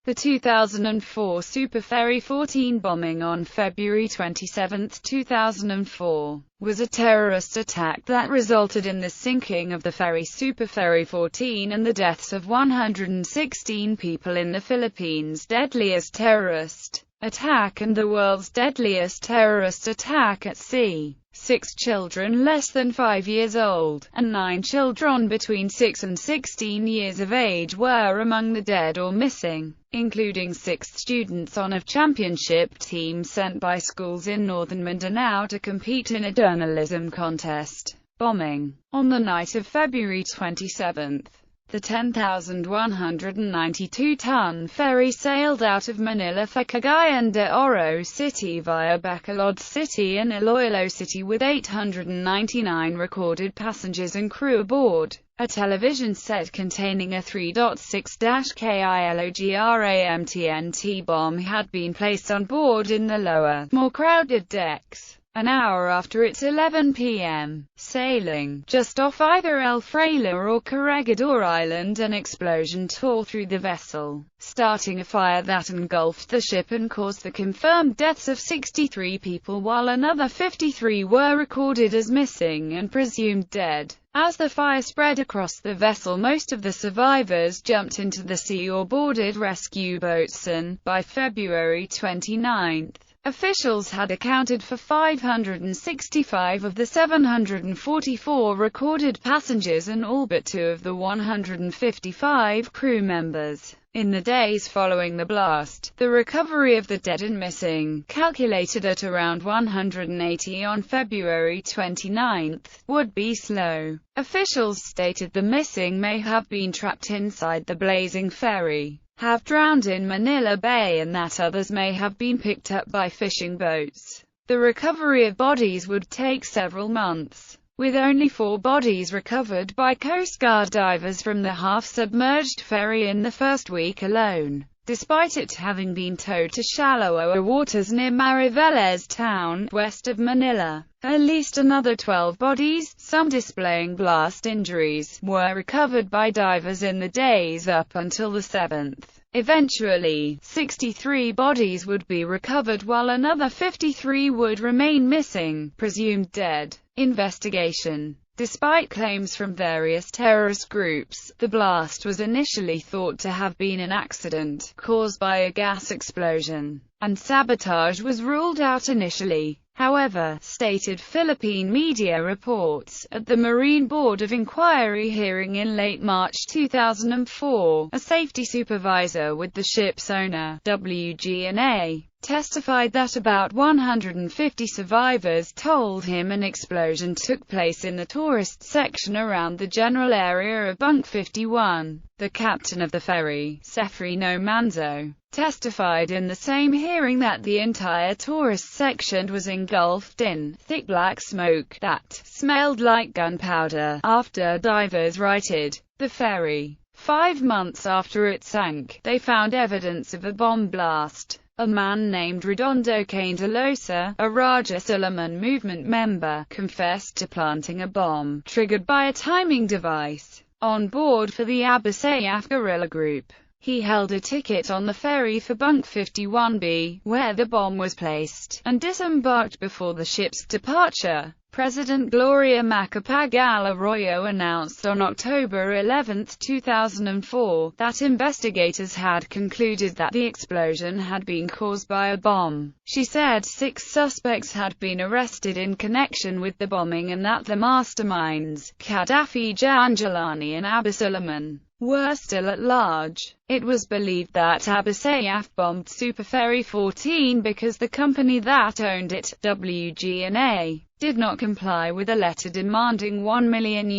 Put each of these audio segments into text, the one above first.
The 2004 SuperFerry 14 bombing on February 27, 2004, was a terrorist attack that resulted in the sinking of the ferry SuperFerry 14 and the deaths of 116 people in the Philippines' deadliest terrorist attack and the world's deadliest terrorist attack at sea. 6 children less than 5 years old, and 9 children between 6 and 16 years of age were among the dead or missing, including 6 students on a championship team sent by schools in northern Mindanao to compete in a journalism contest. Bombing. On the night of February 27, the 10,192-ton ferry sailed out of Manila for Cagayan de Oro City via Bacolod City and Iloilo City with 899 recorded passengers and crew aboard. A television set containing a 3.6-kilogramTNT bomb had been placed on board in the lower, more crowded decks. An hour after its 11 p.m. sailing, just off either El Fraile or Corregidor Island, an explosion tore through the vessel, starting a fire that engulfed the ship and caused the confirmed deaths of 63 people, while another 53 were recorded as missing and presumed dead. As the fire spread across the vessel, most of the survivors jumped into the sea or boarded rescue boats, and by February 29, officials had accounted for 565 of the 744 recorded passengers and all but 2 of the 155 crew members. In the days following the blast, the recovery of the dead and missing, calculated at around 180 on February 29, would be slow. Officials stated the missing may have been trapped inside the blazing ferry, have drowned in Manila Bay, and that others may have been picked up by fishing boats. The recovery of bodies would take several months, with only 4 bodies recovered by Coast Guard divers from the half-submerged ferry in the first week alone. Despite it having been towed to shallower waters near Mariveles town, west of Manila, at least another 12 bodies, some displaying blast injuries, were recovered by divers in the days up until the 7th. Eventually, 63 bodies would be recovered while another 53 would remain missing, presumed dead. Investigation. Despite claims from various terrorist groups, the blast was initially thought to have been an accident, caused by a gas explosion, and sabotage was ruled out initially. However, stated Philippine media reports, at the Marine Board of Inquiry hearing in late March 2004, a safety supervisor with the ship's owner, WGNA, testified that about 150 survivors told him an explosion took place in the tourist section around the general area of Bunk 51. The captain of the ferry, Sefrino Manzo, testified in the same hearing that the entire tourist section was engulfed in thick black smoke that smelled like gunpowder after divers righted the ferry. 5 months after it sank, they found evidence of a bomb blast. A man named Redondo Candalosa, a Raja Suleiman movement member, confessed to planting a bomb, triggered by a timing device, on board for the Abu Sayyaf guerrilla group. He held a ticket on the ferry for Bunk 51B, where the bomb was placed, and disembarked before the ship's departure. President Gloria Macapagal Arroyo announced on October 11, 2004, that investigators had concluded that the explosion had been caused by a bomb. She said 6 suspects had been arrested in connection with the bombing and that the masterminds, Gaddafi Janjalani and Abu Suleiman, were still at large. It was believed that Abu Sayyaf bombed SuperFerry 14 because the company that owned it, WGNA, did not comply with a letter demanding $1 million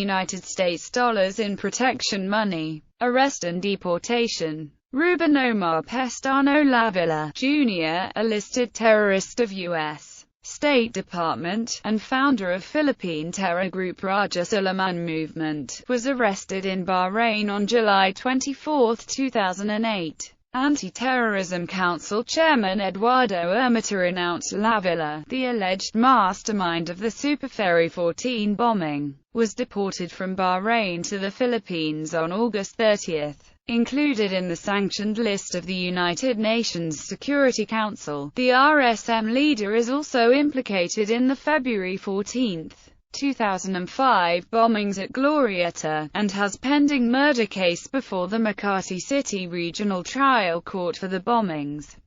in protection money, arrest and deportation. Ruben Omar Pestano Lavilla, Jr., a listed terrorist of U.S. State Department, and founder of Philippine terror group Raja Suleiman Movement, was arrested in Bahrain on July 24, 2008. Anti-Terrorism Council Chairman Eduardo Ermita announced Lavilla, the alleged mastermind of the SuperFerry 14 bombing, was deported from Bahrain to the Philippines on August 30. Included in the sanctioned list of the United Nations Security Council, the RSM leader is also implicated in the February 14, 2005 bombings at Glorieta, and has pending murder case before the Makati City Regional Trial Court for the bombings.